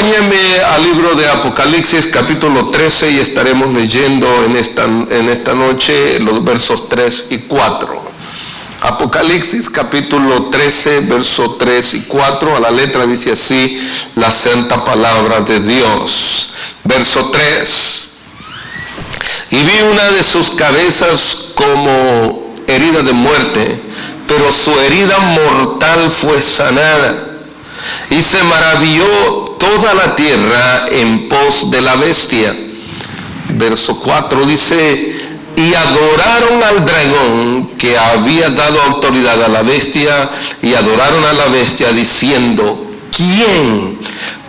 Acompáñenme al libro de Apocalipsis capítulo 13 y estaremos leyendo en esta noche los versos 3 y 4. Apocalipsis capítulo 13, versos 3 y 4, a la letra dice así la santa palabra de Dios. Verso 3. Y vi una de sus cabezas como herida de muerte, pero su herida mortal fue sanada. Y se maravilló toda la tierra en pos de la bestia. Verso 4 dice: y adoraron al dragón que había dado autoridad a la bestia, y adoraron a la bestia diciendo: ¿quién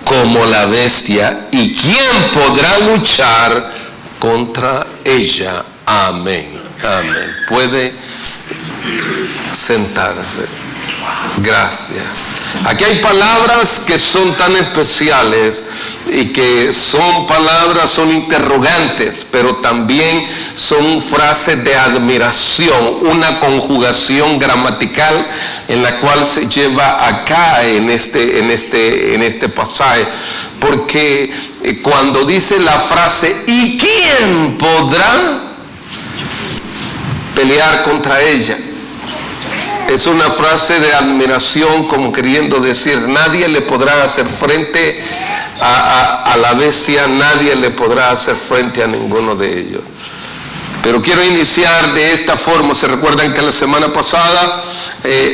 como la bestia? ¿Y quién podrá luchar contra ella? Amén. Amén. Puede sentarse. Gracias. Aquí hay palabras que son tan especiales y que son interrogantes, pero también son frases de admiración, una conjugación gramatical en la cual se lleva acá en este pasaje, porque cuando dice la frase ¿y quién podrá pelear contra ella? Es una frase de admiración, como queriendo decir, nadie le podrá hacer frente a la bestia, nadie le podrá hacer frente a ninguno de ellos. Pero quiero iniciar de esta forma. Se recuerdan que la semana pasada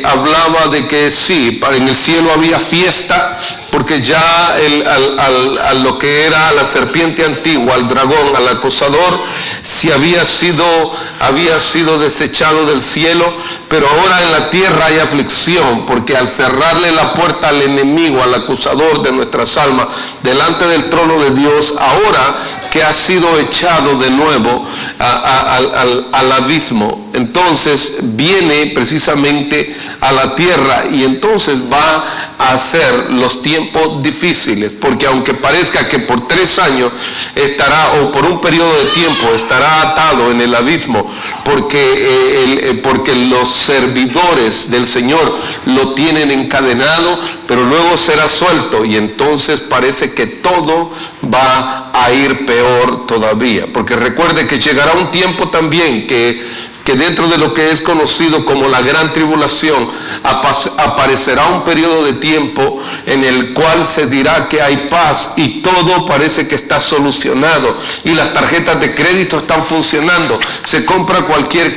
hablaba de que sí, en el cielo había fiesta, porque ya a lo que era la serpiente antigua, al dragón, al acusador, sí había sido desechado del cielo, pero ahora en la tierra hay aflicción, porque al cerrarle la puerta al enemigo, al acusador de nuestras almas, delante del trono de Dios, ahora que ha sido echado de nuevo al abismo, entonces viene precisamente a la tierra, y entonces va a hacer los tiempos difíciles, porque aunque parezca que por 3 años estará, o por un periodo de tiempo estará atado en el abismo, porque los servidores del Señor lo tienen encadenado, pero luego será suelto, y entonces parece que todo va a ir peor todavía, porque recuerde que llegará un tiempo también que dentro de lo que es conocido como la gran tribulación aparecerá un periodo de tiempo en el cual se dirá que hay paz y todo parece que está solucionado y las tarjetas de crédito están funcionando, se compra cualquier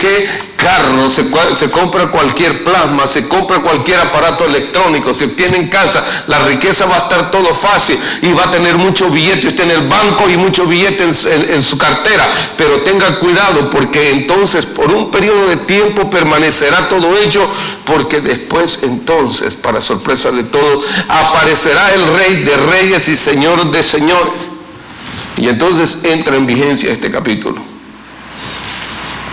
carro, se compra cualquier plasma, se compra cualquier aparato electrónico, se obtiene en casa, la riqueza va a estar todo fácil y va a tener mucho billete usted en el banco y mucho billete en su cartera, pero tenga cuidado, porque entonces por un periodo de tiempo permanecerá todo ello, porque después entonces, para sorpresa de todos, aparecerá el Rey de Reyes y Señor de Señores, y entonces entra en vigencia este capítulo.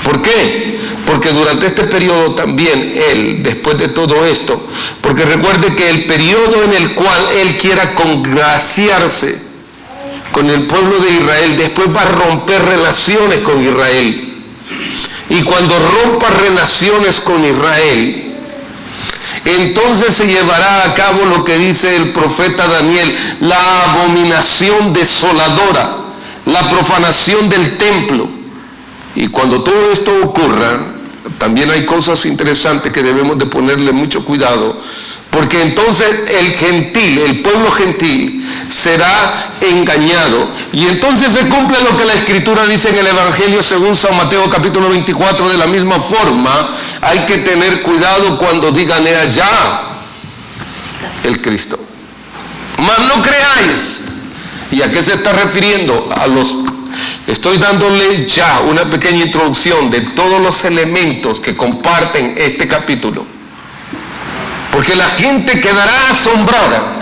¿Por qué? Porque durante este periodo también Él, después de todo esto, porque recuerde que el periodo en el cual Él quiera congraciarse con el pueblo de Israel, después va a romper relaciones con Israel. Y cuando rompa relaciones con Israel, entonces se llevará a cabo lo que dice el profeta Daniel, la abominación desoladora, la profanación del templo. Y cuando todo esto ocurra, también hay cosas interesantes que debemos de ponerle mucho cuidado, porque entonces el pueblo gentil será engañado, y entonces se cumple lo que la Escritura dice en el Evangelio según San Mateo capítulo 24, de la misma forma, hay que tener cuidado cuando digan he allá el Cristo. Mas no creáis. ¿Y a qué se está refiriendo? Estoy dándole ya una pequeña introducción de todos los elementos que comparten este capítulo, porque la gente quedará asombrada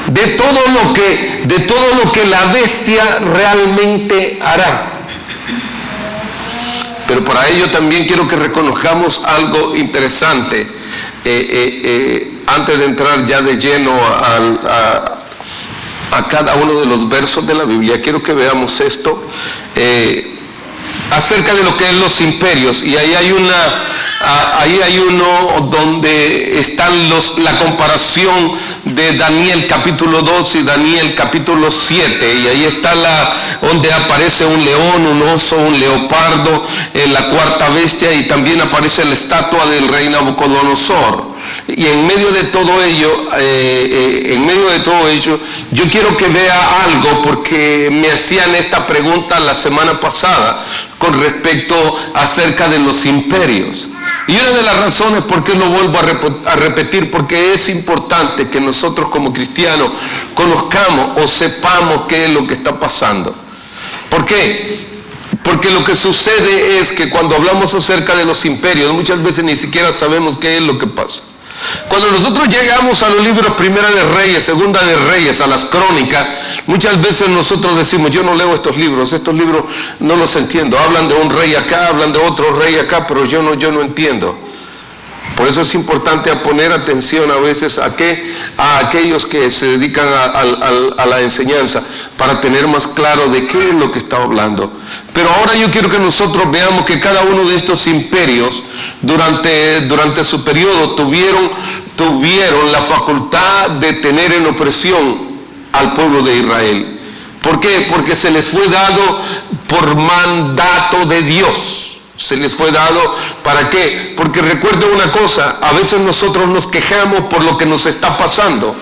de todo lo que la bestia realmente hará. Pero para ello también quiero que reconozcamos algo interesante, antes de entrar ya de lleno a cada uno de los versos de la Biblia. Quiero que veamos esto. acerca de lo que es los imperios, y ahí hay uno donde están la comparación de Daniel capítulo 2 y Daniel capítulo 7, y ahí está donde aparece un león, un oso, un leopardo, la cuarta bestia, y también aparece la estatua del rey Nabucodonosor. Y en medio de todo ello, yo quiero que vea algo, porque me hacían esta pregunta la semana pasada con respecto acerca de los imperios. Y una de las razones por qué lo vuelvo a repetir, porque es importante que nosotros como cristianos conozcamos o sepamos qué es lo que está pasando. ¿Por qué? Porque lo que sucede es que cuando hablamos acerca de los imperios, muchas veces ni siquiera sabemos qué es lo que pasa. Cuando nosotros llegamos a los libros Primera de Reyes, Segunda de Reyes, a las Crónicas, muchas veces nosotros decimos, yo no leo estos libros no los entiendo. Hablan de un rey acá, hablan de otro rey acá, pero yo no entiendo. Por eso es importante poner atención a veces a aquellos que se dedican a la enseñanza, para tener más claro de qué es lo que está hablando. Pero ahora yo quiero que nosotros veamos que cada uno de estos imperios durante su periodo tuvieron la facultad de tener en opresión al pueblo de Israel. ¿Por qué? Porque se les fue dado por mandato de Dios. Se les fue dado, ¿para qué? Porque recuerden una cosa, a veces nosotros nos quejamos por lo que nos está pasando,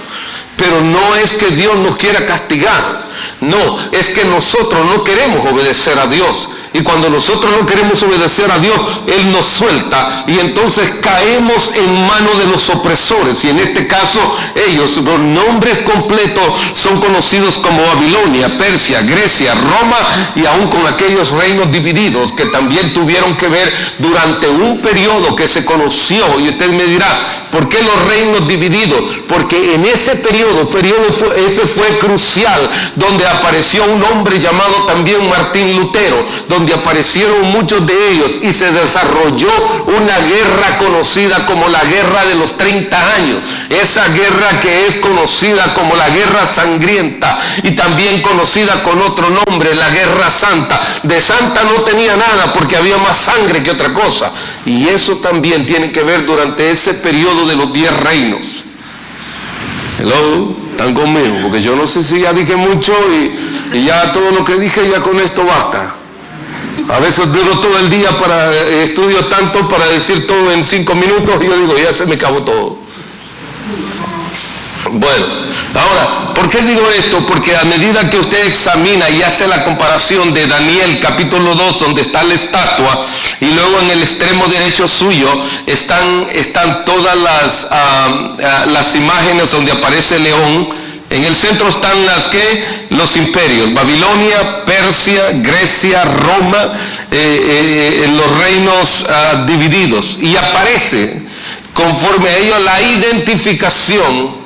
pero no es que Dios nos quiera castigar, no, es que nosotros no queremos obedecer a Dios. Y cuando nosotros no queremos obedecer a Dios, Él nos suelta, y entonces caemos en manos de los opresores. Y en este caso, los nombres completos son conocidos como Babilonia, Persia, Grecia, Roma, y aún con aquellos reinos divididos que también tuvieron que ver durante un periodo que se conoció. Y usted me dirá, ¿por qué los reinos divididos? Porque en ese periodo ese fue crucial, donde apareció un hombre llamado también Martín Lutero, donde aparecieron muchos de ellos, y se desarrolló una guerra conocida como la Guerra de los 30 años. Esa guerra que es conocida como la Guerra Sangrienta, y también conocida con otro nombre, la Guerra Santa. De santa no tenía nada, porque había más sangre que otra cosa. Y eso también tiene que ver durante ese periodo de los 10 reinos. Hello, ¿están conmigo? Porque yo no sé si ya dije mucho, y ya todo lo que dije, ya con esto basta. A veces duro todo el día estudio tanto para decir todo en 5 minutos, y yo digo, ya se me acabó todo. Bueno, ahora, ¿por qué digo esto? Porque a medida que usted examina y hace la comparación de Daniel capítulo 2, donde está la estatua, y luego en el extremo derecho suyo están todas las imágenes donde aparece el león. En el centro están los imperios: Babilonia, Persia, Grecia, Roma, los reinos divididos. Y aparece, conforme a ello, la identificación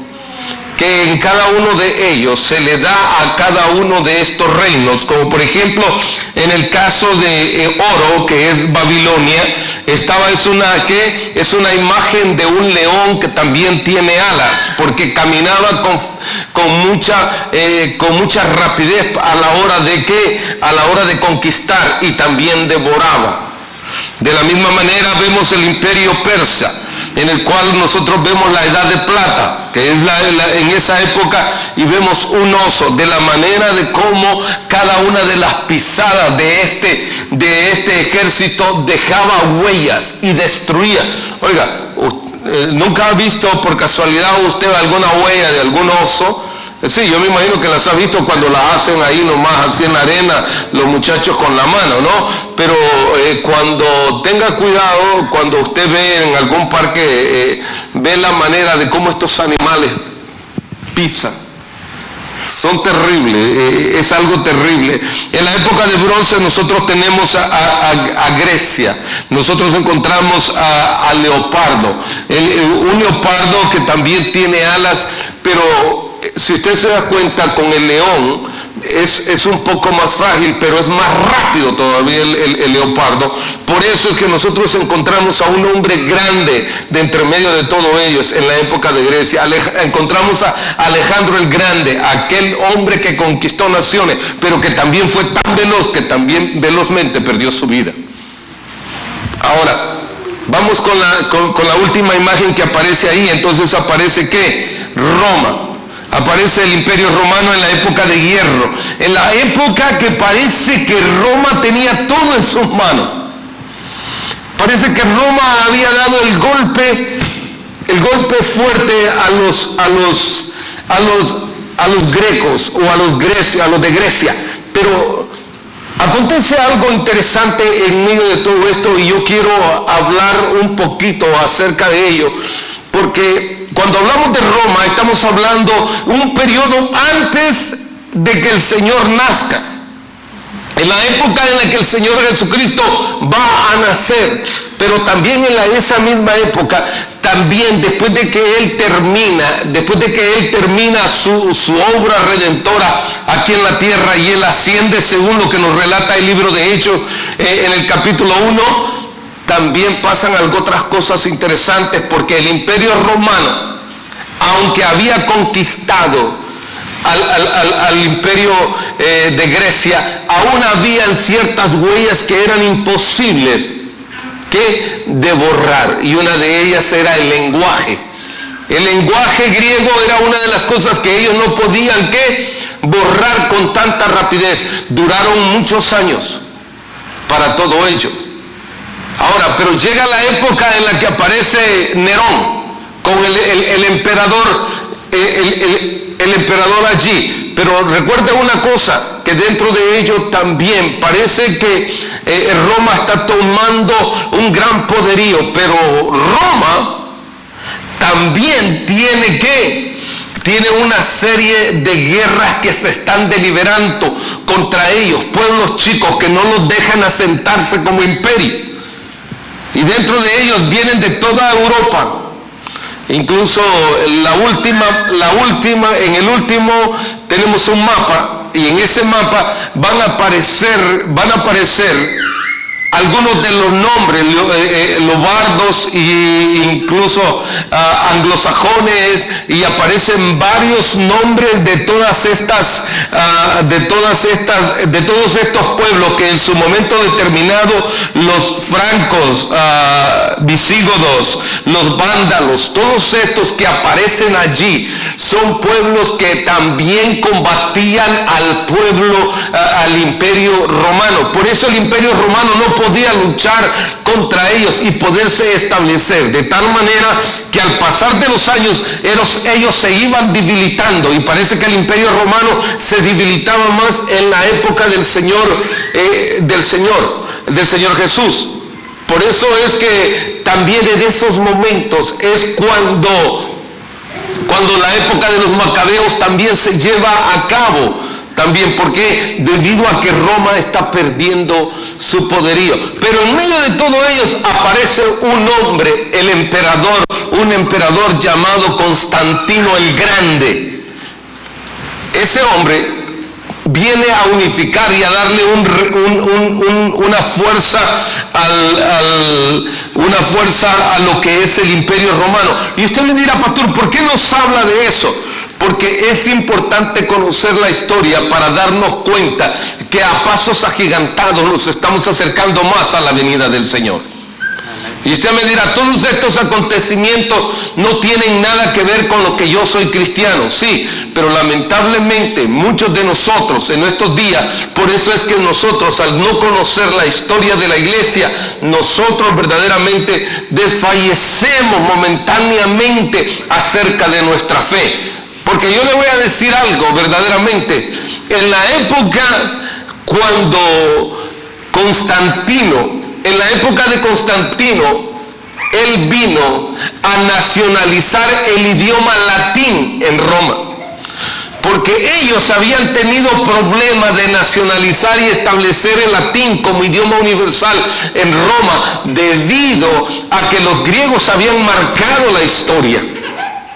que en cada uno de ellos se le da a cada uno de estos reinos. Como por ejemplo, en el caso de Oro, que es Babilonia, es una imagen de un león que también tiene alas, porque caminaba con mucha rapidez a la hora de conquistar, y también devoraba. De la misma manera vemos el imperio persa, en el cual nosotros vemos la edad de plata, que es en esa época, y vemos un oso, de la manera de cómo cada una de las pisadas de este ejército dejaba huellas y destruía. Oiga, ¿nunca ha visto por casualidad usted alguna huella de algún oso? Sí, yo me imagino que las ha visto cuando las hacen ahí nomás, así en la arena, los muchachos con la mano, ¿no? Pero cuando tenga cuidado, cuando usted ve en algún parque, ve la manera de cómo estos animales pisan. Son terribles, es algo terrible. En la época de bronce nosotros tenemos a Grecia, nosotros encontramos al leopardo, un leopardo que también tiene alas, pero si usted se da cuenta, con el león, es un poco más frágil, pero es más rápido todavía el leopardo. Por eso es que nosotros encontramos a un hombre grande de entre medio de todos ellos en la época de Grecia. Encontramos a Alejandro el Grande, aquel hombre que conquistó naciones, pero que también fue tan veloz que también velozmente perdió su vida. Ahora, vamos con la última imagen que aparece ahí. Entonces aparece ¿qué? Roma. Aparece el Imperio Romano en la época de hierro, en la época que parece que Roma tenía todo en sus manos. Parece que Roma había dado el golpe fuerte a los grecos o a los de Grecia. Pero acontece algo interesante en medio de todo esto y yo quiero hablar un poquito acerca de ello, porque cuando hablamos de Roma estamos hablando un periodo antes de que el Señor nazca, en la época en la que el Señor Jesucristo va a nacer, pero también en esa misma época, también después de que Él termina su obra redentora aquí en la tierra y Él asciende según lo que nos relata el libro de Hechos en el capítulo 1, también pasan otras cosas interesantes, porque el Imperio Romano, aunque había conquistado al imperio de Grecia, aún habían ciertas huellas que eran imposibles de borrar, y una de ellas era el lenguaje. El lenguaje griego era una de las cosas que ellos no podían borrar con tanta rapidez. Duraron muchos años para todo ello. Ahora, pero llega la época en la que aparece Nerón con el emperador, el emperador allí. Pero recuerda una cosa, que dentro de ello también parece que Roma está tomando un gran poderío, pero Roma también tiene una serie de guerras que se están deliberando contra ellos, pueblos chicos que no los dejan asentarse como imperio. Y dentro de ellos vienen de toda Europa. Incluso en el último tenemos un mapa, y en ese mapa van a aparecer algunos de los nombres, lobardos e incluso anglosajones, y aparecen varios nombres de todos estos pueblos que en su momento determinado los francos, visigodos, los vándalos, todos estos que aparecen allí son pueblos que también combatían al imperio romano. Por eso el imperio romano no podía luchar contra ellos y poderse establecer, de tal manera que al pasar de los años ellos se iban debilitando, y parece que el imperio romano se debilitaba más en la época del Señor Jesús. Por eso es que también en esos momentos es cuando la época de los macabeos también se lleva a cabo. También porque debido a que Roma está perdiendo su poderío. Pero en medio de todos ellos aparece un hombre, un emperador llamado Constantino el Grande. Ese hombre viene a unificar y a darle una fuerza a lo que es el imperio romano. Y usted me dirá, pastor, ¿por qué nos habla de eso? Porque es importante conocer la historia para darnos cuenta que a pasos agigantados nos estamos acercando más a la venida del Señor. Y usted me dirá, todos estos acontecimientos no tienen nada que ver con lo que yo soy cristiano. Sí, pero lamentablemente muchos de nosotros en estos días, por eso es que nosotros, al no conocer la historia de la iglesia, nosotros verdaderamente desfallecemos momentáneamente acerca de nuestra fe. Porque yo le voy a decir algo verdaderamente. En la época en la época de Constantino, él vino a nacionalizar el idioma latín en Roma. Porque ellos habían tenido problemas de nacionalizar y establecer el latín como idioma universal en Roma, debido a que los griegos habían marcado la historia.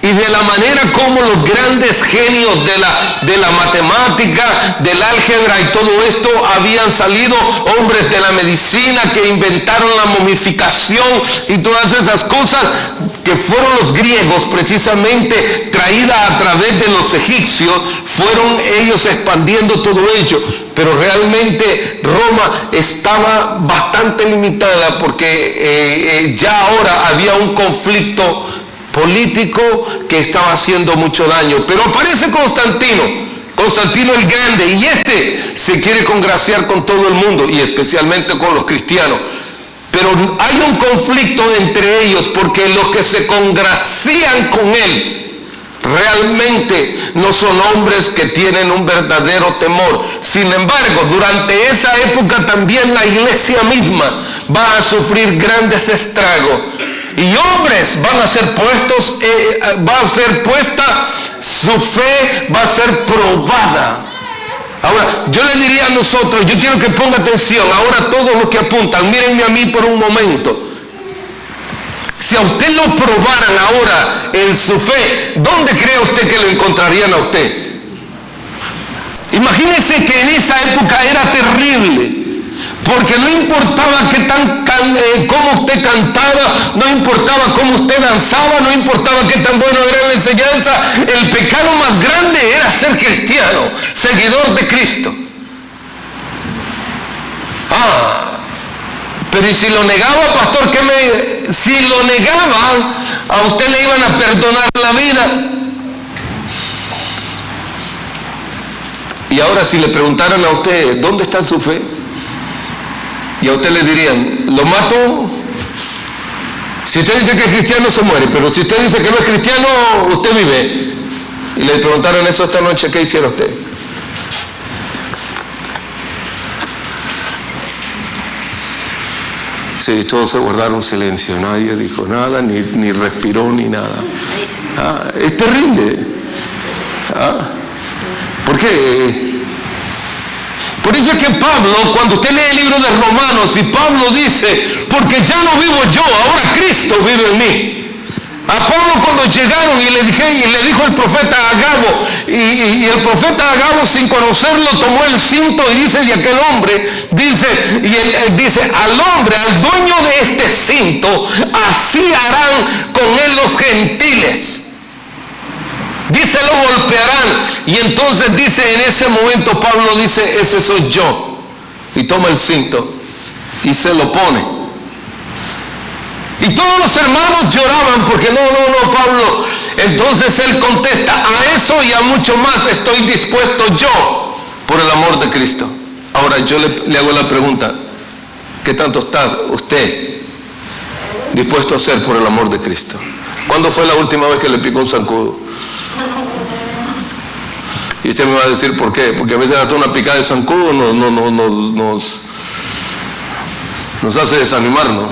y de la manera como los grandes genios de la matemática, del álgebra y todo esto habían salido, hombres de la medicina que inventaron la momificación y todas esas cosas, que fueron los griegos precisamente, traída a través de los egipcios, fueron ellos expandiendo todo ello. Pero realmente Roma estaba bastante limitada porque ya ahora había un conflicto político que estaba haciendo mucho daño. Pero aparece Constantino el Grande, y este se quiere congraciar con todo el mundo y especialmente con los cristianos. Pero hay un conflicto entre ellos porque los que se congracian con él realmente no son hombres que tienen un verdadero temor. Sin embargo, durante esa época también la iglesia misma va a sufrir grandes estragos y hombres van a ser puestos, va a ser puesta, su fe va a ser probada. Ahora, yo le diría a nosotros, yo quiero que ponga atención, ahora todos los que apuntan, mírenme a mí por un momento. Si a usted lo probaran ahora en su fe, ¿dónde cree usted que lo encontrarían a usted? Imagínese que en esa época era terrible, porque no importaba cómo usted cantaba, no importaba cómo usted danzaba, no importaba qué tan bueno era la enseñanza, el pecado más grande era ser cristiano, seguidor de Cristo. Pero ¿y si lo negaba, pastor? Si lo negaban, a usted le iban a perdonar la vida. Y ahora si le preguntaran a usted, ¿dónde está su fe? Y a usted le dirían, ¿lo mato? Si usted dice que es cristiano, se muere. Pero si usted dice que no es cristiano, usted vive. Y le preguntaron eso esta noche, ¿qué hiciera usted? Sí, todos se guardaron silencio, nadie dijo nada, ni respiró, ni nada. Es terrible. ¿Por qué? Por eso es que Pablo, cuando usted lee el libro de Romanos, y Pablo dice, porque ya no vivo yo, ahora Cristo vive en mí. A Pablo cuando llegaron y le dijo el profeta Agabo, y el profeta Agabo sin conocerlo tomó el cinto y dice de aquel hombre, él dice, al hombre, al dueño de este cinto, así harán con él los gentiles. Dice, lo golpearán. Y entonces dice, en ese momento Pablo dice, ese soy yo. Y toma el cinto y se lo pone. Y todos los hermanos lloraban porque no, Pablo. Entonces él contesta, a eso y a mucho más estoy dispuesto yo por el amor de Cristo. Ahora yo le hago la pregunta, ¿qué tanto está usted dispuesto a hacer por el amor de Cristo? ¿Cuándo fue la última vez que le picó un zancudo? Y usted me va a decir por qué, porque a veces hasta una picada de zancudo nos hace desanimarnos.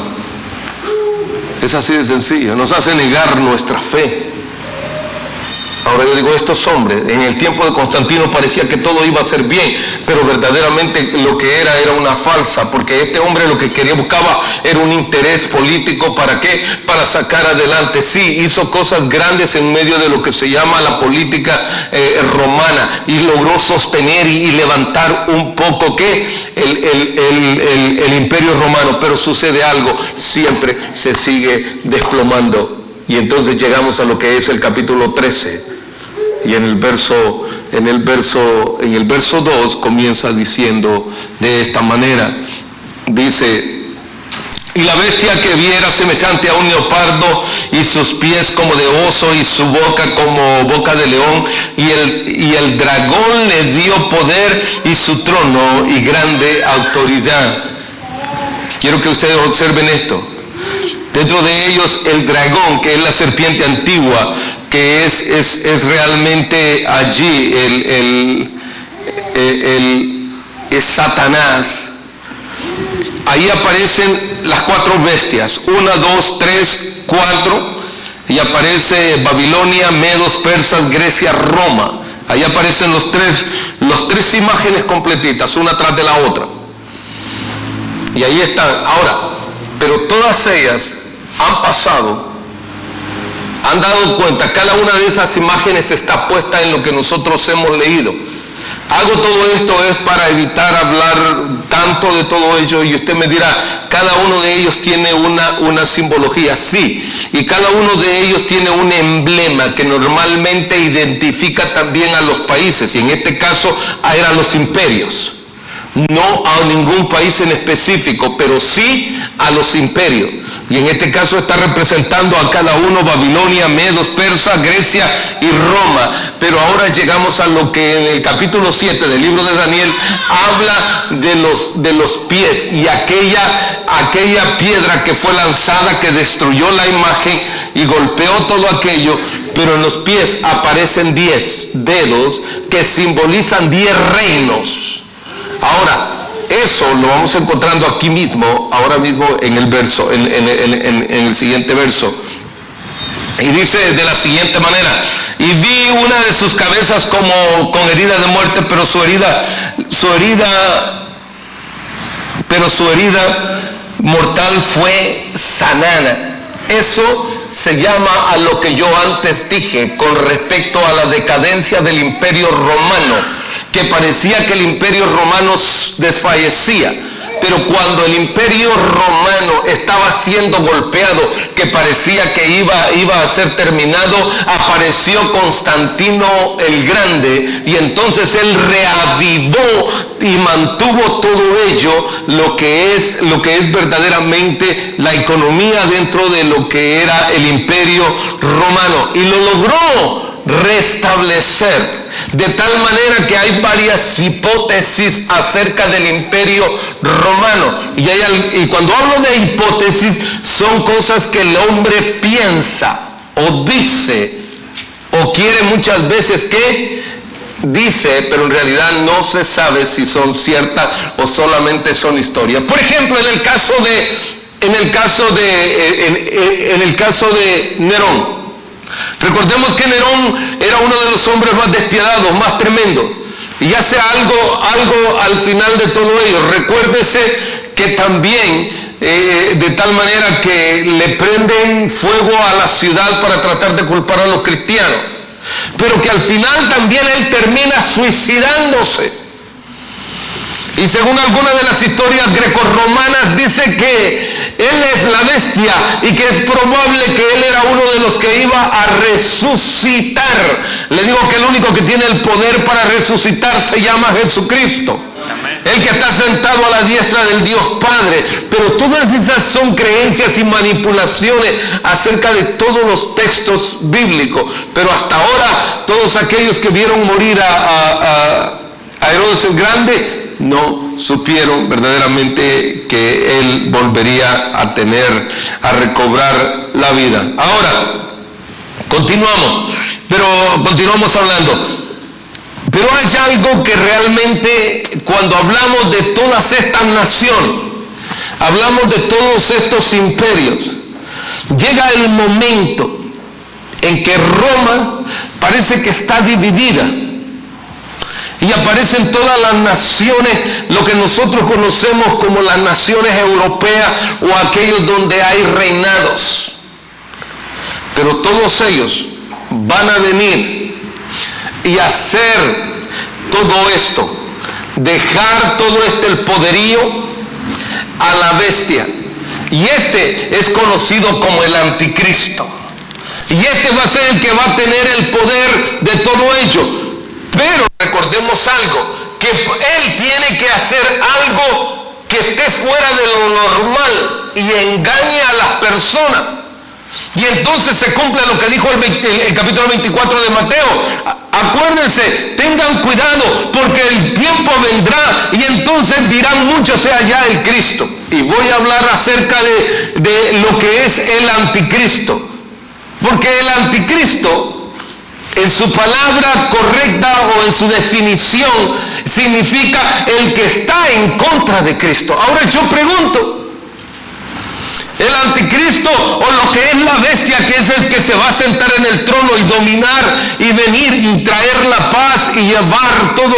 Es así de sencillo, nos hace negar nuestra fe. Ahora yo digo, estos hombres, en el tiempo de Constantino parecía que todo iba a ser bien, pero verdaderamente lo que era una farsa, porque este hombre lo que buscaba era un interés político. ¿Para qué? Para sacar adelante. Sí, hizo cosas grandes en medio de lo que se llama la política romana, y logró sostener y levantar un poco el imperio romano, pero sucede algo, siempre se sigue desplomando. Y entonces llegamos a lo que es el capítulo 13. Y en el verso 2 comienza diciendo de esta manera, dice, y la bestia que vi era semejante a un leopardo, y sus pies como de oso, y su boca como boca de león, y el dragón le dio poder y su trono y grande autoridad. Quiero que ustedes observen esto. Dentro de ellos el dragón, que es la serpiente antigua, que es realmente allí es Satanás. Ahí aparecen las 4 bestias, 1, 2, 3, 4, y aparece Babilonia, Medos, Persas, Grecia, Roma. Ahí aparecen los tres imágenes completitas, una tras de la otra. Y ahí están. Ahora, pero todas ellas han pasado han dado cuenta, cada una de esas imágenes está puesta en lo que nosotros hemos leído. Hago todo esto es para evitar hablar tanto de todo ello, y usted me dirá, cada uno de ellos tiene una simbología, sí, y cada uno de ellos tiene un emblema que normalmente identifica también a los países, y en este caso eran los imperios. No a ningún país en específico, pero sí a los imperios. Y en este caso está representando a cada uno: Babilonia, Medos, Persa, Grecia y Roma. Pero ahora llegamos a lo que en el capítulo 7 del libro de Daniel habla de los pies, y aquella piedra que fue lanzada, que destruyó la imagen y golpeó todo aquello. Pero en los pies aparecen 10 dedos que simbolizan 10 reinos. Ahora, eso lo vamos encontrando aquí mismo, ahora mismo en el verso, en el siguiente verso. Y dice de la siguiente manera: y vi una de sus cabezas como con herida de muerte, pero su herida mortal fue sanada. Eso se llama a lo que yo antes dije con respecto a la decadencia del Imperio Romano, que parecía que el Imperio Romano desfallecía, pero cuando el Imperio Romano estaba siendo golpeado, que parecía que iba a ser terminado, apareció Constantino el Grande, y entonces él reavivó y mantuvo todo ello, lo que es verdaderamente la economía dentro de lo que era el Imperio Romano, y lo logró restablecer, de tal manera que hay varias hipótesis acerca del Imperio Romano, y cuando hablo de hipótesis, son cosas que el hombre piensa o dice o quiere muchas veces que dice, pero en realidad no se sabe si son ciertas o solamente son historias. Por ejemplo, en el caso de Nerón. Recordemos que Nerón era uno de los hombres más despiadados, más tremendos, y hace algo al final de todo ello. Recuérdese que también de tal manera que le prenden fuego a la ciudad para tratar de culpar a los cristianos, pero que al final también él termina suicidándose. Y según algunas de las historias grecorromanas, dice que él es la bestia y que es probable que él era uno de los que iba a resucitar. Le digo que el único que tiene el poder para resucitar se llama Jesucristo, el que está sentado a la diestra del Dios Padre. Pero todas esas son creencias y manipulaciones acerca de todos los textos bíblicos. Pero hasta ahora, todos aquellos que vieron morir a Herodes el Grande no supieron verdaderamente que él volvería a recobrar la vida. Ahora, continuamos hablando. Pero hay algo que realmente, cuando hablamos de todas estas naciones, hablamos de todos estos imperios, llega el momento en que Roma parece que está dividida. Y aparecen todas las naciones, lo que nosotros conocemos como las naciones europeas o aquellos donde hay reinados. Pero todos ellos van a venir y hacer todo esto, dejar todo el poderío a la bestia. Y este es conocido como el anticristo. Y este va a ser el que va a tener el poder de todo ello. Pero recordemos algo, que él tiene que hacer algo que esté fuera de lo normal y engañe a las personas. Y entonces se cumple lo que dijo el capítulo 24 de Mateo. Acuérdense, tengan cuidado, porque el tiempo vendrá y entonces dirán muchos: sea ya el Cristo. Y voy a hablar acerca de lo que es el anticristo. Porque el anticristo, en su palabra correcta o en su definición, significa el que está en contra de Cristo. Ahora yo pregunto, el anticristo, o lo que es la bestia, que es el que se va a sentar en el trono y dominar y venir y traer la paz y llevar todo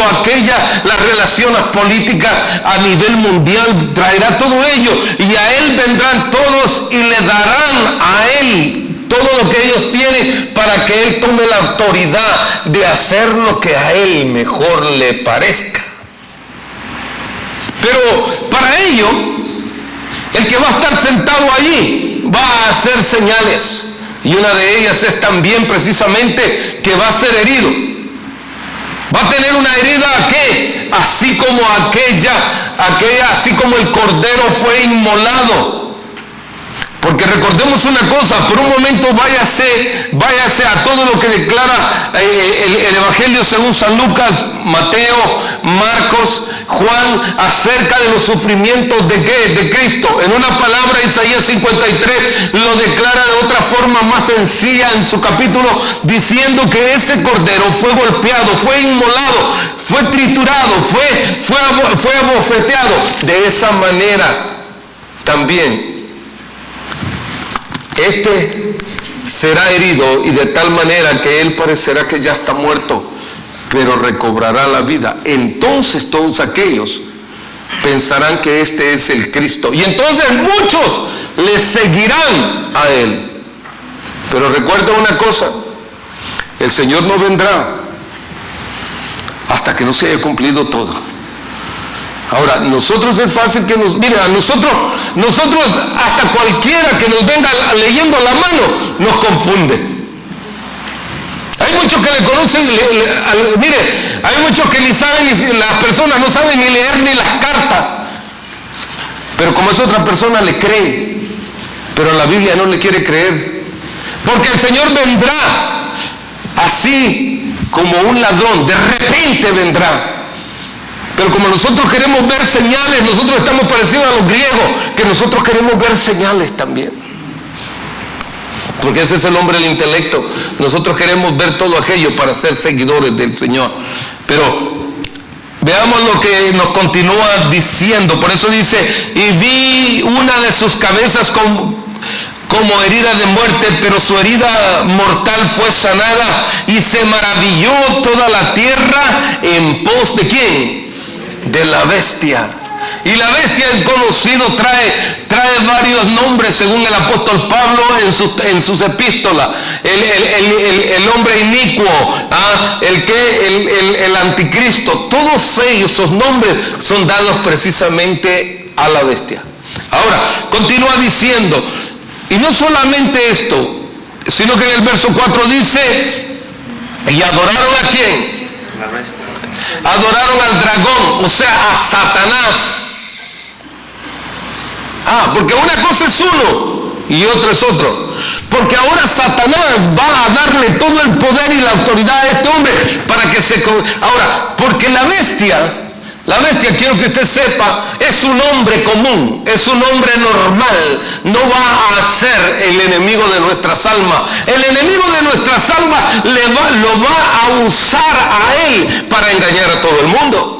las relaciones políticas a nivel mundial, traerá todo ello, y a él vendrán todos y le darán a él todo lo que ellos tienen para que Él tome la autoridad de hacer lo que a Él mejor le parezca. Pero para ello, el que va a estar sentado allí va a hacer señales. Y una de ellas es también precisamente que va a ser herido. Va a tener una herida que, así como así como el cordero fue inmolado. Porque recordemos una cosa, por un momento váyase a todo lo que declara el Evangelio según San Lucas, Mateo, Marcos, Juan, acerca de los sufrimientos de Cristo. En una palabra, Isaías 53 lo declara de otra forma más sencilla en su capítulo, diciendo que ese cordero fue golpeado, fue inmolado, fue triturado, fue abofeteado. De esa manera también este será herido, y de tal manera que él parecerá que ya está muerto, pero recobrará la vida. Entonces todos aquellos pensarán que este es el Cristo, y entonces muchos le seguirán a él. Pero recuerda una cosa: el Señor no vendrá hasta que no se haya cumplido todo. Ahora, nosotros es fácil que a nosotros hasta cualquiera que nos venga leyendo la mano nos confunde. Hay muchos que le conocen, hay muchos que ni saben, las personas no saben ni leer ni las cartas. Pero como es otra persona le cree, pero la Biblia no le quiere creer. Porque el Señor vendrá así como un ladrón, de repente vendrá. Pero como nosotros queremos ver señales, nosotros estamos parecidos a los griegos, que nosotros queremos ver señales también. Porque ese es el hombre del intelecto. Nosotros queremos ver todo aquello para ser seguidores del Señor. Pero veamos lo que nos continúa diciendo. Por eso dice: y vi una de sus cabezas como herida de muerte, pero su herida mortal fue sanada, y se maravilló toda la tierra en pos de ¿quién? De la bestia. Y la bestia, es conocido, trae varios nombres según el apóstol Pablo en sus epístolas. El hombre inicuo, el anticristo, todos ellos, esos nombres son dados precisamente a la bestia. Ahora, continúa diciendo, y no solamente esto, sino que en el verso 4 dice: y adoraron ¿a quién? La bestia. Adoraron al dragón, o sea, a Satanás. Porque una cosa es uno y otro es otro. Porque ahora Satanás va a darle todo el poder y la autoridad a este hombre para que Ahora, porque la bestia, quiero que usted sepa, es un hombre común, es un hombre normal, no va a ser el enemigo de nuestras almas. El enemigo de nuestras almas lo va a usar a él para engañar a todo el mundo.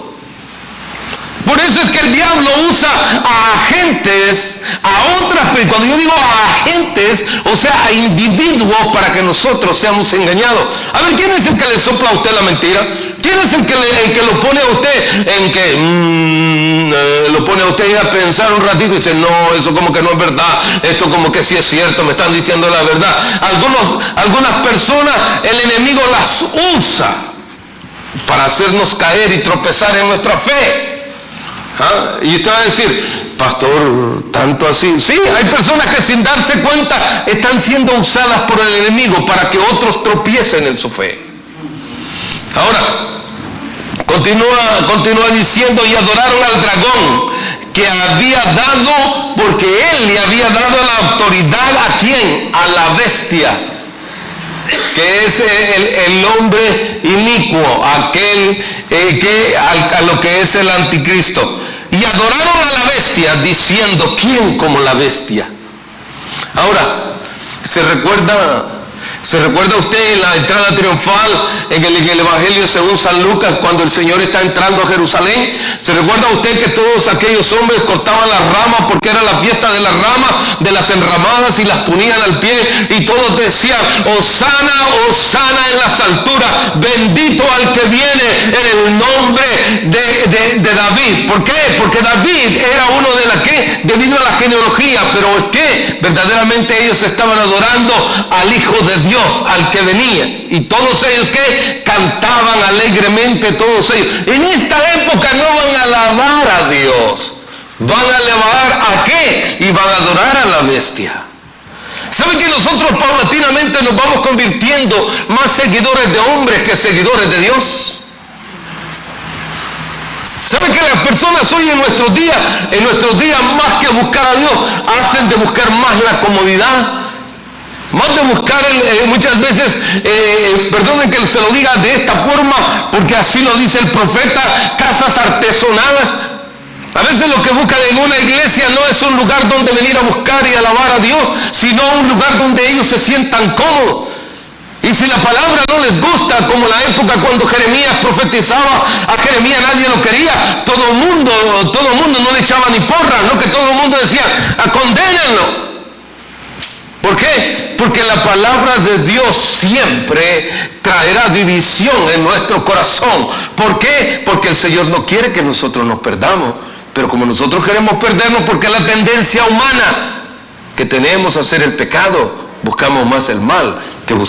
Por eso es que el diablo usa a agentes, a otras, pero cuando yo digo a agentes, o sea, a individuos para que nosotros seamos engañados. A ver, ¿quién es el que le sopla a usted la mentira? ¿Quién es el que lo pone a usted en que lo pone a usted a pensar un ratito y dice: no, eso como que no es verdad, esto como que sí es cierto, me están diciendo la verdad? Algunas personas el enemigo las usa para hacernos caer y tropezar en nuestra fe. Y usted va a decir: pastor, tanto así. Sí, hay personas que sin darse cuenta están siendo usadas por el enemigo para que otros tropiecen en su fe. Ahora, continúa diciendo: y adoraron al dragón, que había dado, porque él le había dado la autoridad ¿a quién? A la bestia, que es el hombre inicuo, aquel a lo que es el anticristo. Y adoraron a la bestia, diciendo: ¿quién como la bestia? Ahora, se recuerda ¿Se recuerda usted la entrada triunfal en el Evangelio según San Lucas, cuando el Señor está entrando a Jerusalén? ¿Se recuerda usted que todos aquellos hombres cortaban las ramas porque era la fiesta de las ramas, de las enramadas, y las ponían al pie, y todos decían: Hosana, Hosana en las alturas, bendito al que viene en el nombre de David? ¿Por qué? Porque David era uno de la que, debido a la genealogía, pero es que verdaderamente ellos estaban adorando al Hijo de Dios, al que venía, y todos ellos que cantaban alegremente, todos ellos. En esta época no van a alabar a Dios, van a alabar ¿a qué? Y van a adorar a la bestia. ¿Saben que nosotros paulatinamente nos vamos convirtiendo más seguidores de hombres que seguidores de Dios? ¿Saben que las personas hoy en nuestros días más que buscar a Dios, hacen de buscar más la comodidad? Más de buscar muchas veces, perdonen que se lo diga de esta forma, porque así lo dice el profeta, casas artesonadas. A veces lo que buscan en una iglesia no es un lugar donde venir a buscar y alabar a Dios, sino un lugar donde ellos se sientan cómodos. Y si la palabra no les gusta, como la época cuando Jeremías profetizaba, a Jeremías nadie lo quería, todo el mundo no le echaba ni porra, no, que todo el mundo decía: condénenlo. ¿Por qué? Porque la palabra de Dios siempre traerá división en nuestro corazón. ¿Por qué? Porque el Señor no quiere que nosotros nos perdamos. Pero como nosotros queremos perdernos, porque es la tendencia humana que tenemos a hacer el pecado, buscamos más el mal que buscar